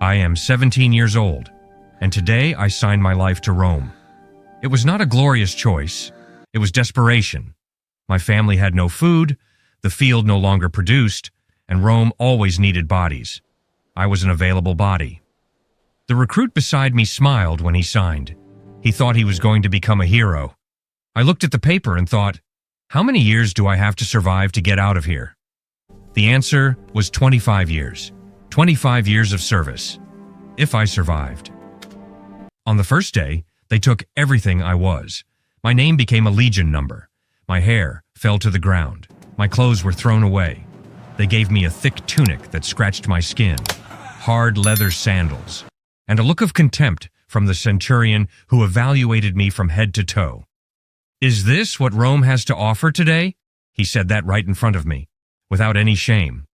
I am 17 years old, and today I sign my life to Rome. It was not a glorious choice. It was desperation. My family had no food, the field no longer produced, and Rome always needed bodies. I was an available body. The recruit beside me smiled when he signed. He thought he was going to become a hero. I looked at the paper and thought, how many years do I have to survive to get out of here? The answer was 25 years. 25 years of service, if I survived. On the first day, they took everything I was. My name became a legion number. My hair fell to the ground. My clothes were thrown away. They gave me a thick tunic that scratched my skin, hard leather sandals, and a look of contempt from the centurion who evaluated me from head to toe. "Is this what Rome has to offer today?" He said that right in front of me, without any shame.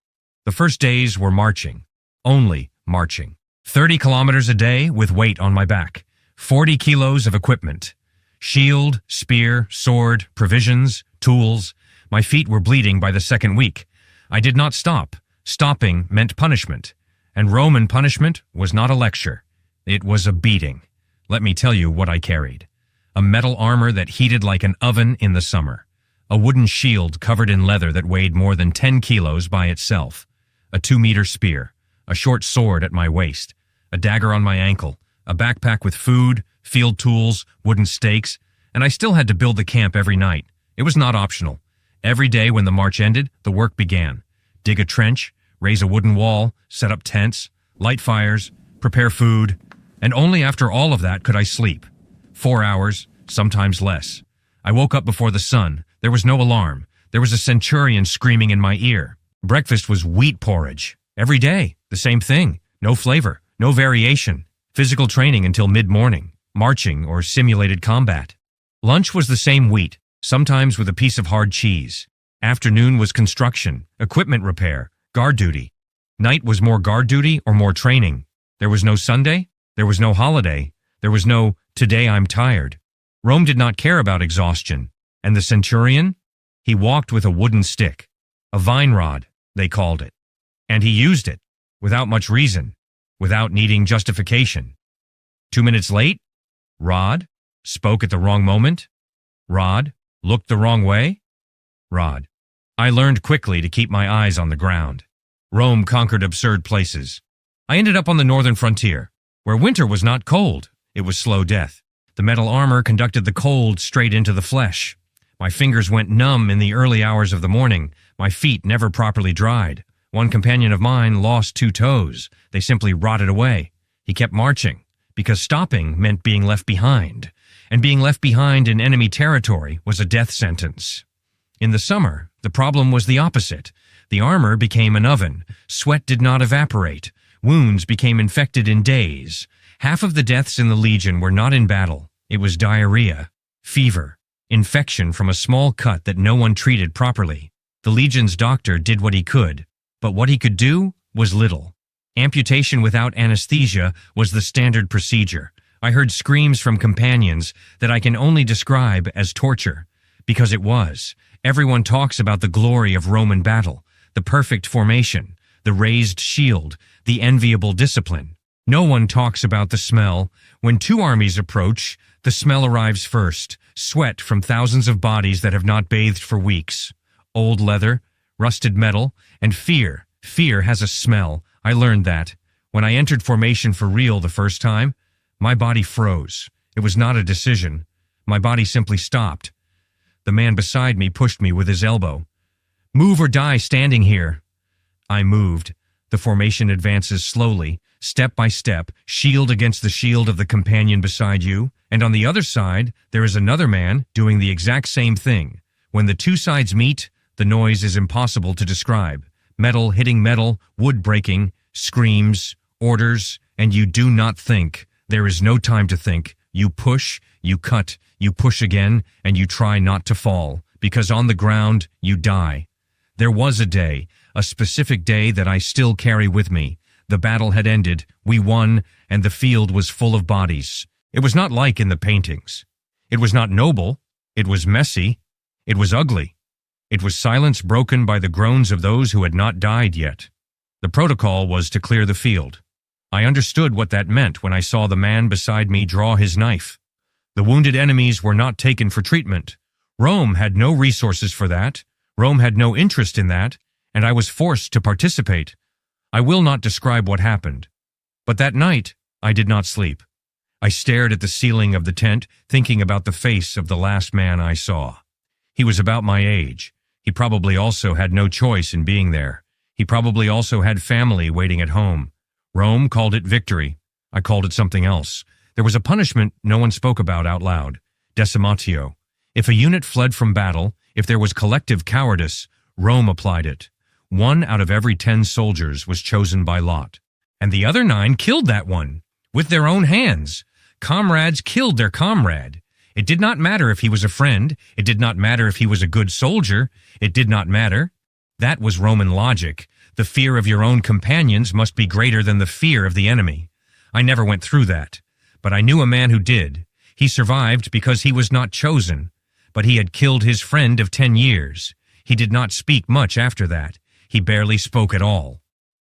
The first days were marching, only marching. 30 kilometers a day with weight on my back, 40 kilos of equipment. Shield, spear, sword, provisions, tools. My feet were bleeding by the second week. I did not stop. Stopping meant punishment. And Roman punishment was not a lecture. It was a beating. Let me tell you what I carried. A metal armor that heated like an oven in the summer. A wooden shield covered in leather that weighed more than 10 kilos by itself. A 2-meter spear. A short sword at my waist. A dagger on my ankle. A backpack with food, field tools, wooden stakes, and I still had to build the camp every night. It was not optional. Every day when the march ended, the work began. Dig a trench, raise a wooden wall, set up tents, light fires, prepare food, and only after all of that could I sleep. 4 hours, sometimes less. I woke up before the sun. There was no alarm. There was a centurion screaming in my ear. Breakfast was wheat porridge. Every day, the same thing. No flavor, no variation. Physical training until mid-morning. Marching or simulated combat. Lunch was the same wheat, sometimes with a piece of hard cheese. Afternoon was construction, equipment repair, guard duty. Night was more guard duty or more training. There was no Sunday. There was no holiday. There was no, today I'm tired. Rome did not care about exhaustion. And the centurion? He walked with a wooden stick. A vine rod, they called it. And he used it, without much reason, without needing justification. 2 minutes late? Rod? Spoke at the wrong moment? Rod? Looked the wrong way? Rod. I learned quickly to keep my eyes on the ground. Rome conquered absurd places. I ended up on the northern frontier, where winter was not cold, it was slow death. The metal armor conducted the cold straight into the flesh. My fingers went numb in the early hours of the morning. My feet never properly dried. One companion of mine lost 2 toes. They simply rotted away. He kept marching, because stopping meant being left behind. And being left behind in enemy territory was a death sentence. In the summer, the problem was the opposite. The armor became an oven. Sweat did not evaporate. Wounds became infected in days. Half of the deaths in the Legion were not in battle. It was diarrhea, fever, infection from a small cut that no one treated properly. The Legion's doctor did what he could, but what he could do was little. Amputation without anesthesia was the standard procedure. I heard screams from companions that I can only describe as torture, because it was. Everyone talks about the glory of Roman battle, the perfect formation, the raised shield, the enviable discipline. No one talks about the smell. When 2 armies approach, the smell arrives first, sweat from thousands of bodies that have not bathed for weeks. Old leather, rusted metal, and fear. Fear has a smell. I learned that. When I entered formation for real the first time, my body froze. It was not a decision. My body simply stopped. The man beside me pushed me with his elbow. "Move or die standing here." I moved. The formation advances slowly, step by step, shield against the shield of the companion beside you, and on the other side, there is another man doing the exact same thing. When the 2 sides meet, the noise is impossible to describe. Metal hitting metal, wood breaking, screams, orders, and you do not think. There is no time to think. You push, you cut, you push again, and you try not to fall, because on the ground, you die. There was a day, a specific day that I still carry with me. The battle had ended, we won, and the field was full of bodies. It was not like in the paintings. It was not noble. It was messy. It was ugly. It was silence broken by the groans of those who had not died yet. The protocol was to clear the field. I understood what that meant when I saw the man beside me draw his knife. The wounded enemies were not taken for treatment. Rome had no resources for that. Rome had no interest in that, and I was forced to participate. I will not describe what happened. But that night, I did not sleep. I stared at the ceiling of the tent, thinking about the face of the last man I saw. He was about my age. He probably also had no choice in being there. He probably also had family waiting at home. Rome called it victory. I called it something else. There was a punishment no one spoke about out loud. Decimatio. If a unit fled from battle, if there was collective cowardice, Rome applied it. 1 out of every 10 soldiers was chosen by lot. And the other 9 killed that one. With their own hands. Comrades killed their comrade. It did not matter if he was a friend. It did not matter if he was a good soldier. It did not matter. That was Roman logic. The fear of your own companions must be greater than the fear of the enemy. I never went through that. But I knew a man who did. He survived because he was not chosen. But he had killed his friend of 10 years. He did not speak much after that. He barely spoke at all.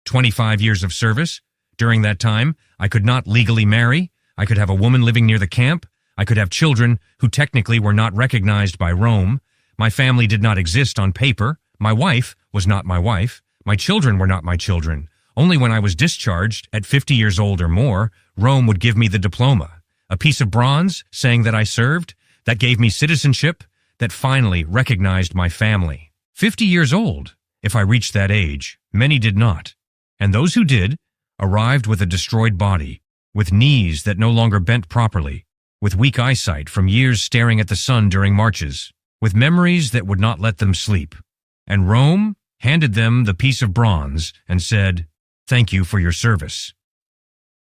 25 years of service. During that time, I could not legally marry. I could have a woman living near the camp. I could have children who technically were not recognized by Rome. My family did not exist on paper. My wife was not my wife. My children were not my children. Only when I was discharged, at 50 years old or more, Rome would give me the diploma. A piece of bronze saying that I served, that gave me citizenship, that finally recognized my family. 50 years old. If I reached that age, many did not. And those who did arrived with a destroyed body, with knees that no longer bent properly, with weak eyesight from years staring at the sun during marches, with memories that would not let them sleep. And Rome handed them the piece of bronze and said, "Thank you for your service."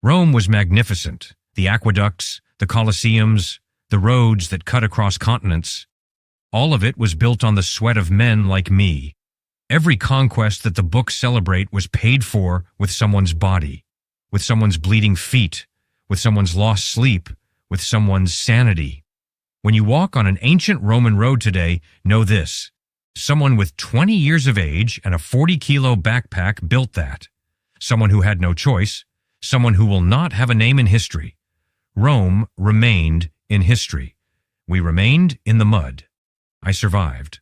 Rome was magnificent. The aqueducts, the colosseums, the roads that cut across continents. All of it was built on the sweat of men like me. Every conquest that the books celebrate was paid for with someone's body, with someone's bleeding feet, with someone's lost sleep, with someone's sanity. When you walk on an ancient Roman road today, know this. Someone with 20 years of age and a 40-kilo backpack built that. Someone who had no choice. Someone who will not have a name in history. Rome remained in history. We remained in the mud. I survived.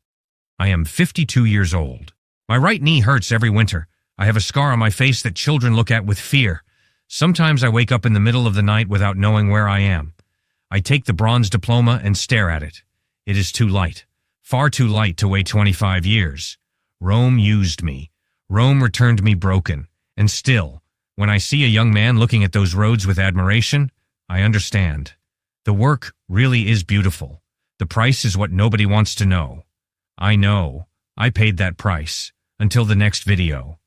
I am 52 years old. My right knee hurts every winter. I have a scar on my face that children look at with fear. Sometimes I wake up in the middle of the night without knowing where I am. I take the bronze diploma and stare at it. It is too light. Far too light to wait 25 years. Rome used me. Rome returned me broken. And still, when I see a young man looking at those roads with admiration, I understand. The work really is beautiful. The price is what nobody wants to know. I know. I paid that price. Until the next video.